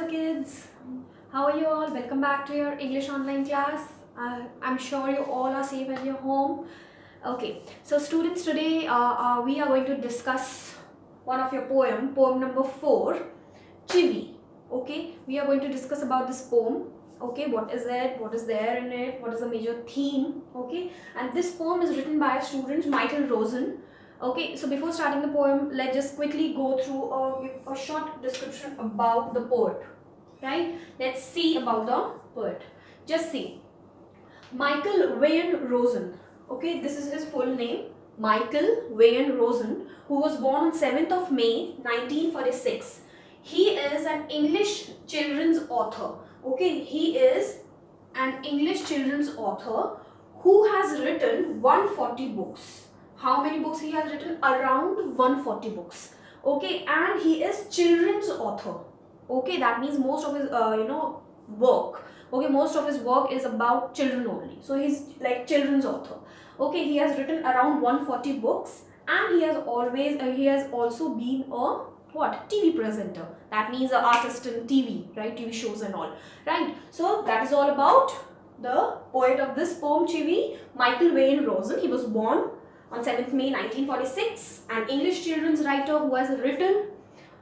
kids. How are you all? Welcome back to your English online class. I'm sure you all are safe at your home. Okay, so students, today we are going to discuss one of your poem number 4, CHIVVY. Okay, we are going to discuss about this poem. Okay, what is it, what is there in it, what is the major theme. Okay, and this poem is written by a student, Michael Rosen. Okay, so before starting the poem, let's just quickly go through a short description about the poet. Right, let's see about the poet. Just see, Michael Wayne Rosen. Okay, this is his full name, Michael Wayne Rosen, who was born on 7th of May 1946. He is an English children's author. Okay, he is an English children's author who has written 140 books. How many books he has written? Around 140 books. Okay, and he is children's author. Okay, that means most of his work. Okay, most of his work is about children only. So he's like children's author. Okay, he has written around 140 books, and he has also been a TV presenter. That means an artist in TV, right? TV shows and all, right? So that is all about the poet of this poem, CHIVVY, Michael Wayne Rosen. He was born on 7th May 1946, an English children's writer who has written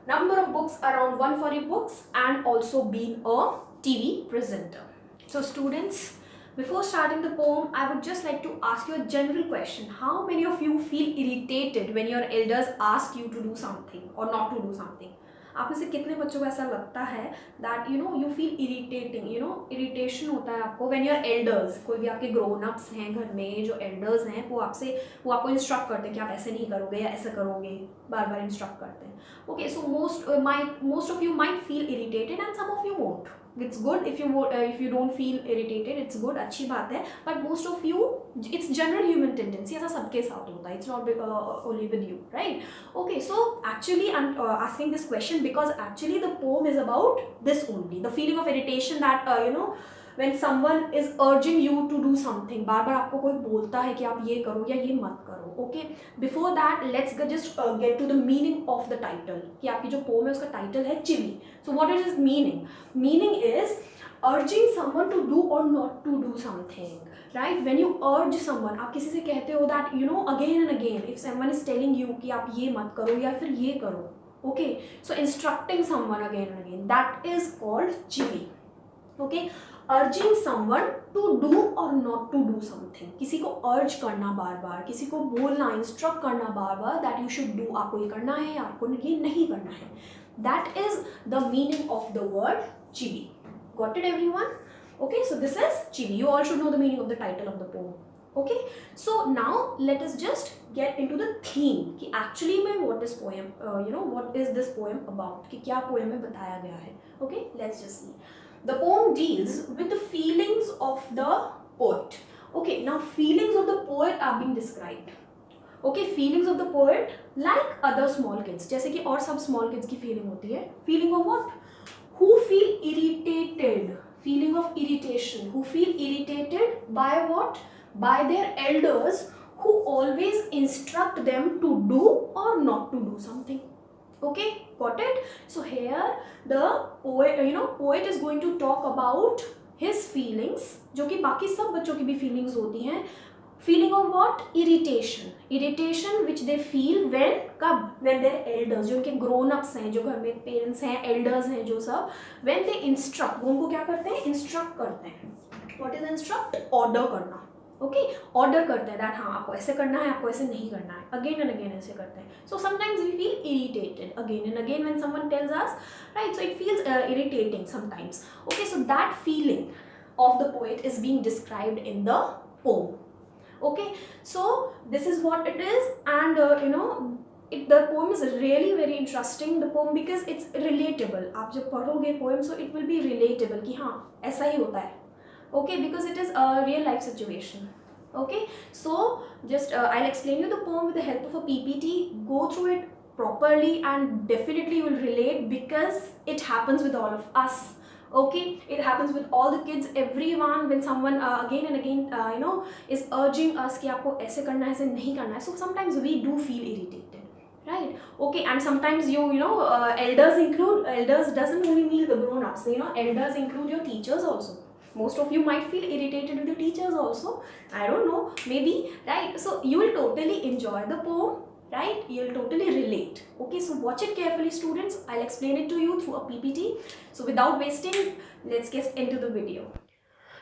number of books, around 140 books, and also been a TV presenter. So students, before starting the poem, I would just like to ask you a general question. How many of you feel irritated when your elders ask you to do something or not to do something? आप में से कितने बच्चों को ऐसा लगता है that you feel irritating, irritation होता है आपको when your elders, कोई भी आपके grown ups हैं घर में, जो elders हैं, वो आपको instruct करते हैं कि आप ऐसे नहीं करोगे या ऐसा करोगे, बार बार instruct करते हैं. Okay, so most of you might feel irritated and some of you won't. It's good if you don't feel irritated. It's good, अच्छी बात है. But most of you, it's general human tendency. ऐसा सबके साथ होता है. It's not only with you, right? Okay, so actually I'm asking this question because actually the poem is about this only. The feeling of irritation that when someone is urging you to do something, बार बार आपको कोई बोलता है कि आप ये करो या ये मत करो. Okay, before that let's just get to the meaning of the title. कि आपकी जो poem है उसका title है CHIVVY. So what is its meaning? Meaning is urging someone to do or not to do something. Right? When you urge someone, आप किसी से कहते हो that again and again, if someone is telling you कि आप ये मत करो या फिर ये करो. Okay, so instructing someone again and again, that is called CHIVVY. Okay, urging someone to do or not to do something. किसी को urge करना बार बार, किसी को बोलना, instruct करना बार बार that you should do. आपको ये करना है, आपको ये नहीं करना है. That is the meaning of the word CHIVVY. Got it, everyone? Okay, so this is CHIVVY. You all should know the meaning of the title of the poem. Okay, so now let us just get into the theme. कि actually में what is poem? What is this poem about? कि क्या poem में बताया गया है? Okay, let's just see. The poem deals with the feelings of the poet. Okay, now feelings of the poet are being described. Okay, feelings of the poet like other small kids. जैसे कि और सब small kids की feeling होती है. Feeling of what? Who feel irritated. Feeling of irritation. Who feel irritated by what? By their elders who always instruct them to do or not to do something. Okay, got it? So here the poet is going to talk about his feelings, जो कि बाकी सब बच्चों की भी feelings होती हैं. Feeling of what? Irritation which they feel when their elders, जो उनके grown ups हैं, जो घर में parents हैं, elders हैं, जो सब when they instruct, वो उनको क्या करते हैं? Instruct करते हैं. What is instruct? Order करना. Okay, order करते हैं that हाँ आपको ऐसे करना है, आपको ऐसे नहीं करना है. Again and again ऐसे करते हैं. So sometimes we feel irritated again and again when someone tells us, right? So it feels irritating sometimes. Okay, so that feeling of the poet is being described in the poem. Okay, so this is what it is, and the poem is really very interesting. The poem because it's relatable. आप जब पढ़ोगे poem, so it will be relatable कि हाँ ऐसा ही होता है. Okay, because it is a real life situation. Okay, so just I'll explain you the poem with the help of a PPT. Go through it properly and definitely you will relate because it happens with all of us. Okay, it happens with all the kids, everyone, when someone again and again is urging us कि आपको ऐसे करना है, ऐसे नहीं करना है. So sometimes we do feel irritated, right? Okay, and sometimes elders doesn't only mean the grown-ups, elders include your teachers also. Most of you might feel irritated with the teachers also, I don't know, maybe, right? So you will totally enjoy the poem, right? You'll totally relate. Okay, so watch it carefully, students. I'll explain it to you through a PPT. So without wasting, let's get into the video.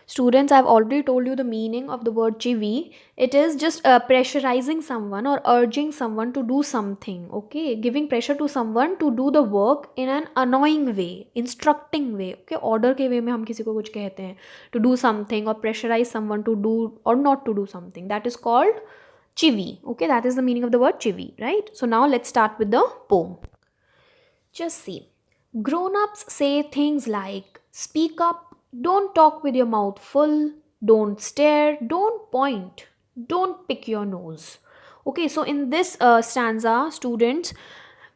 Students, I've already told you the meaning of the word CHIVVY. It is just pressurizing someone or urging someone to do something, okay? Giving pressure to someone to do the work in an annoying way, instructing way, okay? Order के way में हम किसी को कुछ कहते हैं, to do something or pressurize someone to do or not to do something. That is called CHIVVY, okay? That is the meaning of the word CHIVVY, right? So now let's start with the poem. Just see. Grown-ups say things like, speak up, don't talk with your mouth full, don't stare, don't point, don't pick your nose. Okay, so in this stanza, students,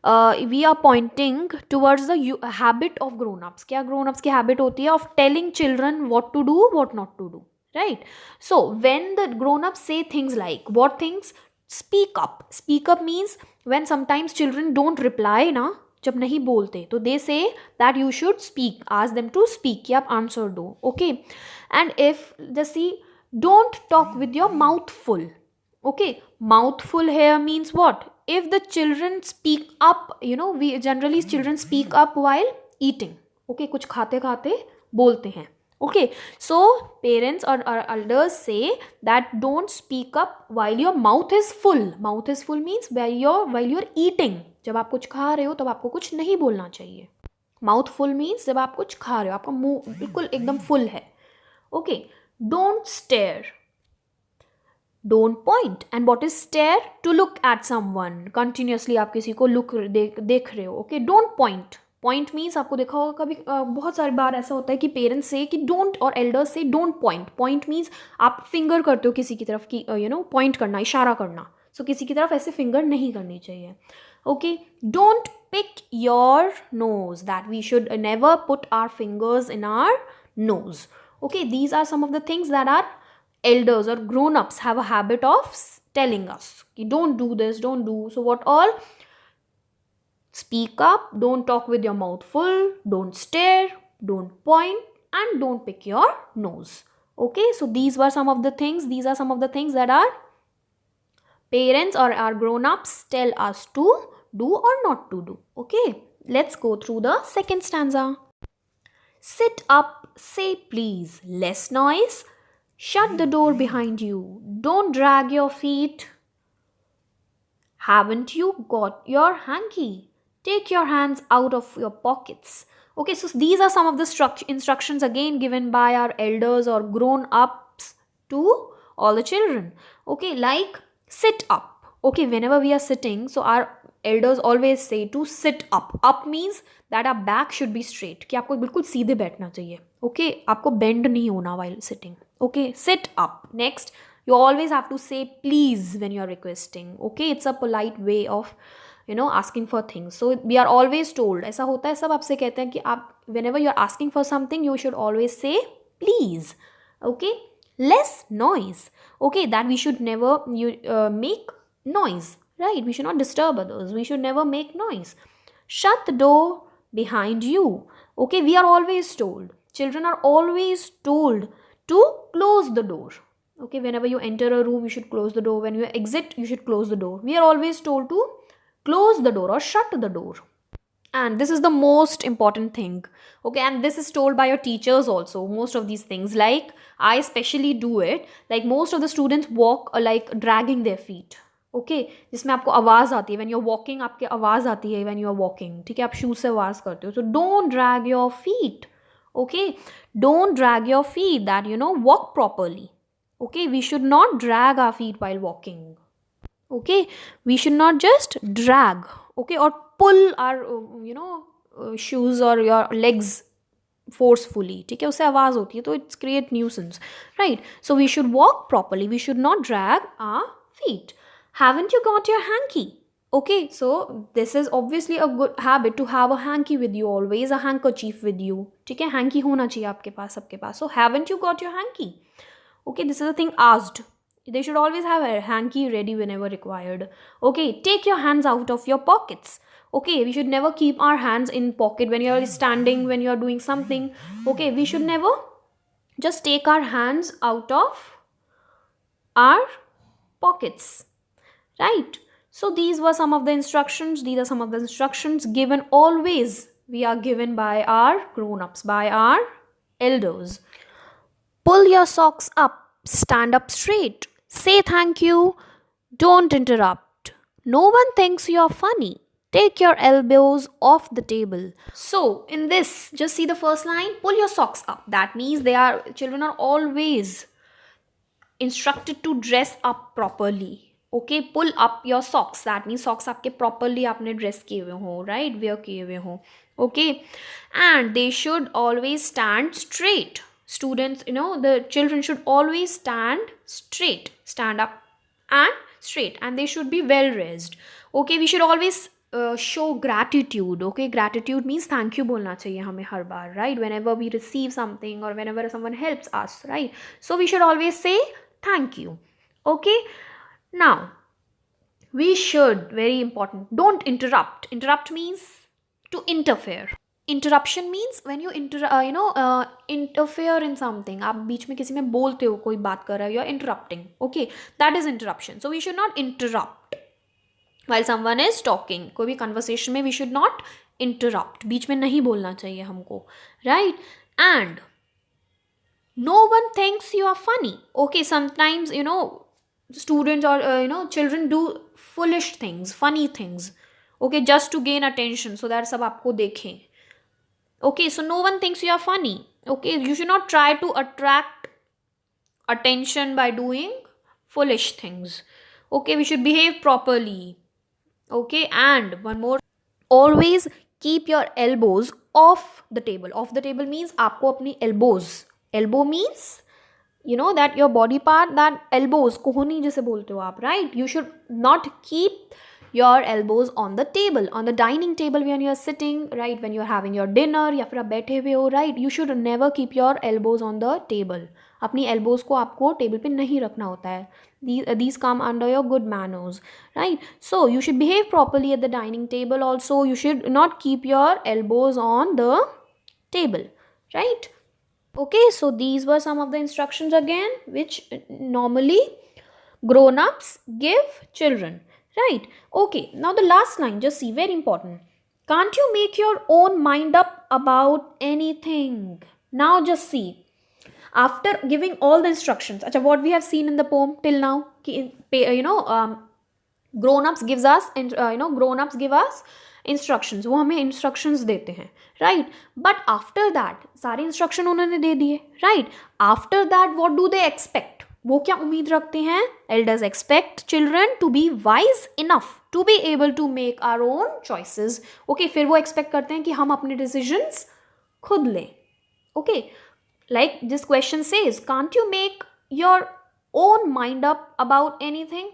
we are pointing towards the habit of grown-ups. क्या grown-ups की habit होती है of telling children what to do, what not to do, right? So when the grown-ups say things like, what things? Speak up. Speak up means when sometimes children don't reply ना, जब नहीं बोलते तो they say that you should speak, ask them to speak कि आप answer दो, okay? And if जैसी don't talk with your mouth full, okay? Mouth full here means what? If the children speak up, we generally children speak up while eating, okay? कुछ खाते खाते बोलते हैं, okay? So parents or elders say that don't speak up while your mouth is full. Mouth is full means while you're eating. जब आप कुछ खा रहे हो तब आपको कुछ नहीं बोलना चाहिए. Mouth full means जब आप कुछ खा रहे हो, आपका मुंह बिल्कुल एकदम full है, okay? Don't stare, don't point. And what is stare? To look at someone continuously. आप किसी को देख रहे हो, okay? Don't point. Point means आपको देखा होगा कभी बहुत सारी बार ऐसा होता है कि पेरेंट्स से कि डोंट और एल्डर्स से डोंट पॉइंट. पॉइंट मीन्स आप फिंगर करते हो किसी की तरफ की, पॉइंट करना, इशारा करना. सो किसी की तरफ ऐसे फिंगर नहीं करनी चाहिए, okay? Don't pick your nose, that we should never put our fingers in our nose, okay? These are some of the things that are elders or grown-ups have a habit of telling us कि don't do this, don't do. So what all? Speak up, don't talk with your mouth full, don't stare, don't point, and don't pick your nose, okay? So these were some of the things, these are some of the things that our parents or our grown-ups tell us to do or not to do, okay? Let's go through the second stanza. Sit up, say please, less noise, shut the door behind you, don't drag your feet, haven't you got your hanky? Take your hands out of your pockets. Okay, so these are some of the instructions again given by our elders or grown-ups to all the children. Okay, like sit up. Okay, whenever we are sitting, so our elders always say to sit up. Up means that our back should be straight. कि आपको बिल्कुल सीधे बैठना चाहिए. Okay, आपको bend नहीं होना while sitting. Okay, sit up. Next, you always have to say please when you are requesting. Okay, it's a polite way of asking for things. So we are always told, ऐसा होता है, सब आपसे कहते हैं कि आप whenever you are asking for something you should always say please, okay? Less noise, okay? That we should never make noise, right? We should not disturb others, we should never make noise. Shut the door behind you, okay? We are always told, children are always told to close the door, okay? Whenever you enter a room you should close the door, when you exit you should close the door. We are always told to close the door or shut the door. And this is the most important thing, okay? And this is told by your teachers also, most of these things. Like I especially do it, like most of the students walk like dragging their feet, okay? जिसमें आपको आवाज़ आती है when you're walking, आपके आवाज़ आती है when you're walking, ठीक है? आप shoes से आवाज़ करते हो. So don't drag your feet, okay? Don't drag your feet, that walk properly, okay? We should not drag our feet while walking, okay? We should not just drag, okay, or pull our shoes or your legs forcefully, ठीक है? उससे आवाज़ होती है तो it's create nuisance, right? So we should walk properly, we should not drag our feet. Haven't you got your hanky? Okay, so this is obviously a good habit to have a hanky with you, always a handkerchief with you, ठीक है? hanky होना चाहिए आपके पास, सबके पास. So haven't you got your hanky? Okay, this is the thing asked They should always have a hanky ready whenever required. Okay, take your hands out of your pockets. Okay, we should never keep our hands in pocket when you're standing, when you're doing something. Okay, we should never just take our hands out of our pockets, right? So these were some of the instructions. These are some of the instructions given always. We are given by our grown-ups, by our elders. Pull your socks up, stand up straight, say thank you, don't interrupt. No one thinks you're funny. Take your elbows off the table. So, in this, just see the first line, pull your socks up. That means children are always instructed to dress up properly. Okay, pull up your socks. That means socks आपके properly आपने dress किए हुए हो, right? Wear किए हुए हो. Okay, and they should always stand straight. Students, the children should always stand straight, stand up and straight, and they should be well raised. Okay, we should always show gratitude. Okay, gratitude means thank you बोलना चाहिए हमें हर बार, right? Whenever we receive something or whenever someone helps us, right? So we should always say thank you. Okay, now we should, very important, don't interrupt. Interrupt means to interfere. Interruption means when you interfere in something. आप बीच में किसी में बोलते हो, कोई बात कर रहा है, you are interrupting. Okay, that is interruption. So we should not interrupt while someone is talking. कोई भी conversation में we should not interrupt. बीच में नहीं बोलना चाहिए हमको, right? And no one thinks you are funny. Okay, sometimes students or children do foolish things, funny things. Okay, just to gain attention, so that सब आपको देखें. Okay, so no one thinks you are funny. Okay, you should not try to attract attention by doing foolish things. Okay, we should behave properly. Okay, and one more, always keep your elbows off the table. Off the table means आपको अपनी elbows. Elbow means that your body part, that elbows, कोहनी जिसे बोलते हो आप, right? You should not keep your elbows on the table, on the dining table when you are sitting, right? When you are having your dinner या फिर आप बैठे हुए हो, right? You should never keep your elbows on the table. अपनी elbows को आपको table पे नहीं रखना होता है. These come under your good manners, right? So you should behave properly at the dining table. Also, you should not keep your elbows on the table, right? Okay, so these were some of the instructions again, which normally grown-ups give children, right? Okay, now the last line, just see, very important. Can't you make your own mind up about anything? Now just see, after giving all the instructions, what we have seen in the poem till now, grown-ups give us instructions. वो हमें instructions देते हैं, right? But after that, सारे instruction उन्होंने दे दिए, right? After that, what do they expect? वो क्या उम्मीद रखते हैं? Elders expect children to be wise enough to be able to make our own choices. Okay, फिर वो expect करते हैं कि हम अपने decisions खुद लें. Okay, like this question says, can't you make your own mind up about anything?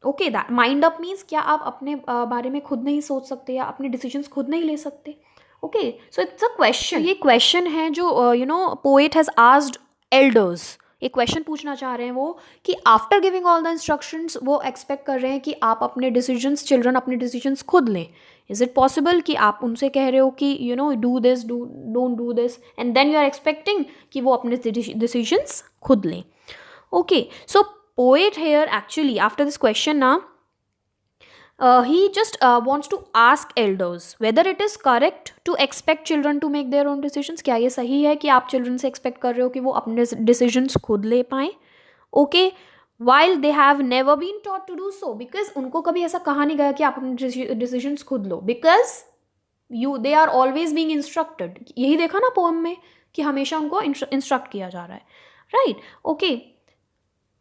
Okay, that mind up means क्या आप अपने बारे में खुद नहीं सोच सकते या अपने decisions खुद नहीं ले सकते. Okay, so it's a question. ये question है जो poet has asked elders. एक question पूछना चाह रहे हैं वो कि after giving all the instructions वो expect कर रहे हैं कि आप अपने decisions, children अपने decisions खुद लें. Is it possible कि आप उनसे कह रहे हो कि do this, don't do this, and then you are expecting कि वो अपने decisions खुद लें. Okay, so poet here actually after this question now he just wants to ask elders whether it is correct to expect children to make their own decisions. क्या ये सही है कि आप children से expect कर रहे हो कि वो अपने decisions खुद ले पाएं? Okay, while they have never been taught to do so, because उनको कभी ऐसा कहा नहीं गया कि आप अपने decisions खुद लो, because they are always being instructed. यही देखा ना poem में कि हमेशा उनको instruct किया जा रहा है, right? Okay,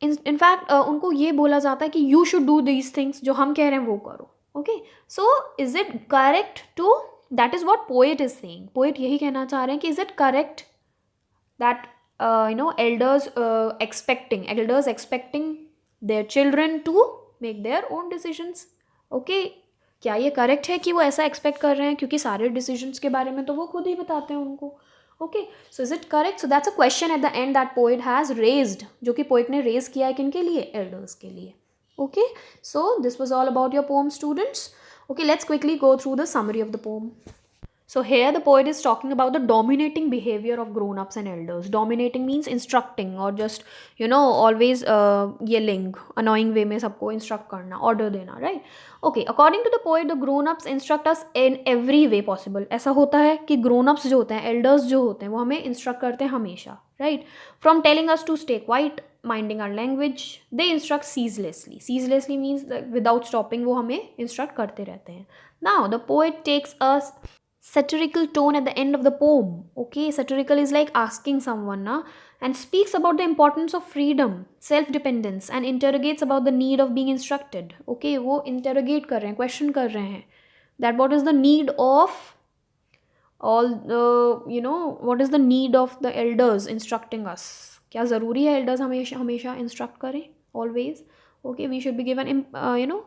in fact उनको ये बोला जाता है कि you should do these things, जो हम कह रहे हैं वो करो. Okay, so is it correct to, that is what poet is saying. Poet यही कहना चाह रहे हैं कि is it correct that elders expecting their children to make their own decisions. Okay, क्या ये correct है कि वो ऐसा expect कर रहे हैं क्योंकि सारे decisions के बारे में तो वो खुद ही बताते हैं उनको. Okay, so is it correct? So that's a question at the end that poet has raised, जो कि poet ने raise किया है किनके लिए? Elders के लिए. Okay, so this was all about your poem, students. Okay, let's quickly go through the summary of the poem. So here the poet is talking about the dominating behavior of grown-ups and elders. Dominating means instructing or just, always yelling, annoying way में सबको instruct करना, order देना, right? Okay, according to the poet, the grown-ups instruct us in every way possible. ऐसा होता है कि grown-ups जो होते हैं, elders जो होते हैं, वो हमें instruct करते हैं हमेशा, right? From telling us to stay quiet, minding our language, they instruct ceaselessly. Ceaselessly means that without stopping वो हमें instruct करते रहते हैं. Now the poet takes us satirical tone at the end of the poem. Okay, satirical is like asking someone na, and speaks about the importance of freedom, self dependence, and interrogates about the need of being instructed. Okay, वो interrogate कर रहे हैं, question कर रहे हैं, that what is the need of all the, what is the need of the elders instructing us. क्या ज़रूरी है elders हमेशा हमेशा instruct करें always? Okay, we should be given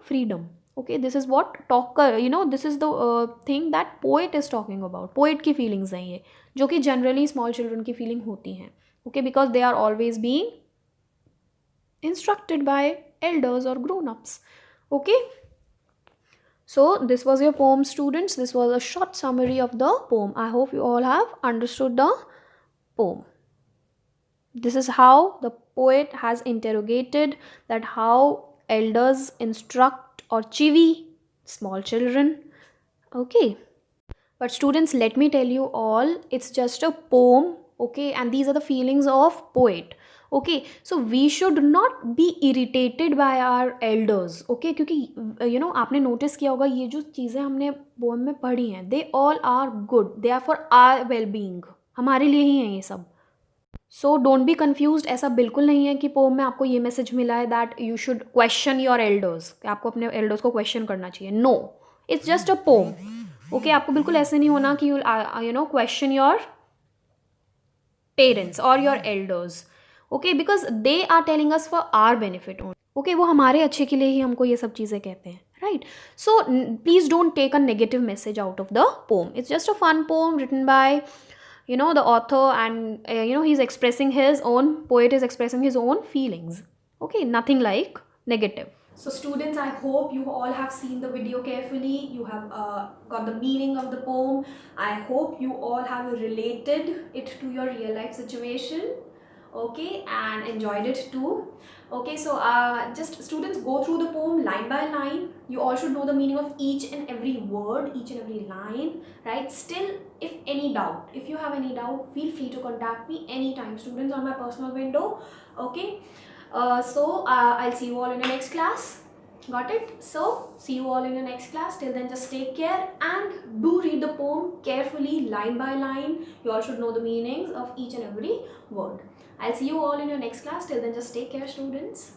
freedom. Okay, this is what talker, this is the thing that poet is talking about. Poet की feelings हैं ये, जो कि generally small children की feeling होती हैं. Okay, because they are always being instructed by elders or grown-ups. Okay, so this was your poem, students. This was a short summary of the poem. I hope you all have understood the poem. This is how the poet has interrogated that how elders instruct or CHIVVY small children. Okay, but students, let me tell you all, it's just a poem. Okay, and these are the feelings of poet. Okay, so we should not be irritated by our elders. Okay, क्योंकि आपने notice किया होगा ये जो चीज़ें हमने poem में पढ़ी हैं, they all are good, they are for our well-being, हमारे लिए ही हैं ये सब. So don't be confused. ऐसा बिल्कुल नहीं है कि पोम में आपको ये मैसेज मिला है that you should question your elders, कि आपको अपने एल्डर्स को क्वेश्चन करना चाहिए. No, it's just a poem. Okay, आपको बिल्कुल ऐसे नहीं होना कि यू क्वेश्चन योर पेरेंट्स और your elders. Okay, because they are telling us for our benefit only. Okay, वो हमारे अच्छे के लिए ही हमको ये सब चीज़ें कहते हैं, right? So please don't take a negative message out of the poem. It's just a fun poem written by the author, and he's expressing his own, poet is expressing his own feelings. Okay, nothing like negative. So students, I hope you all have seen the video carefully. You have got the meaning of the poem. I hope you all have related it to your real life situation. Okay, and enjoyed it too. Okay, so just students, go through the poem line by line. You all should know the meaning of each and every word, each and every line, right? Still, if you have any doubt, feel free to contact me anytime, students, on my personal window. Okay, so I'll see you all in the next class. Got it? So see you all in the next class. Till then, just take care and do read the poem carefully, line by line. You all should know the meanings of each and every word. I'll see you all in your next class. Till then, just take care, students.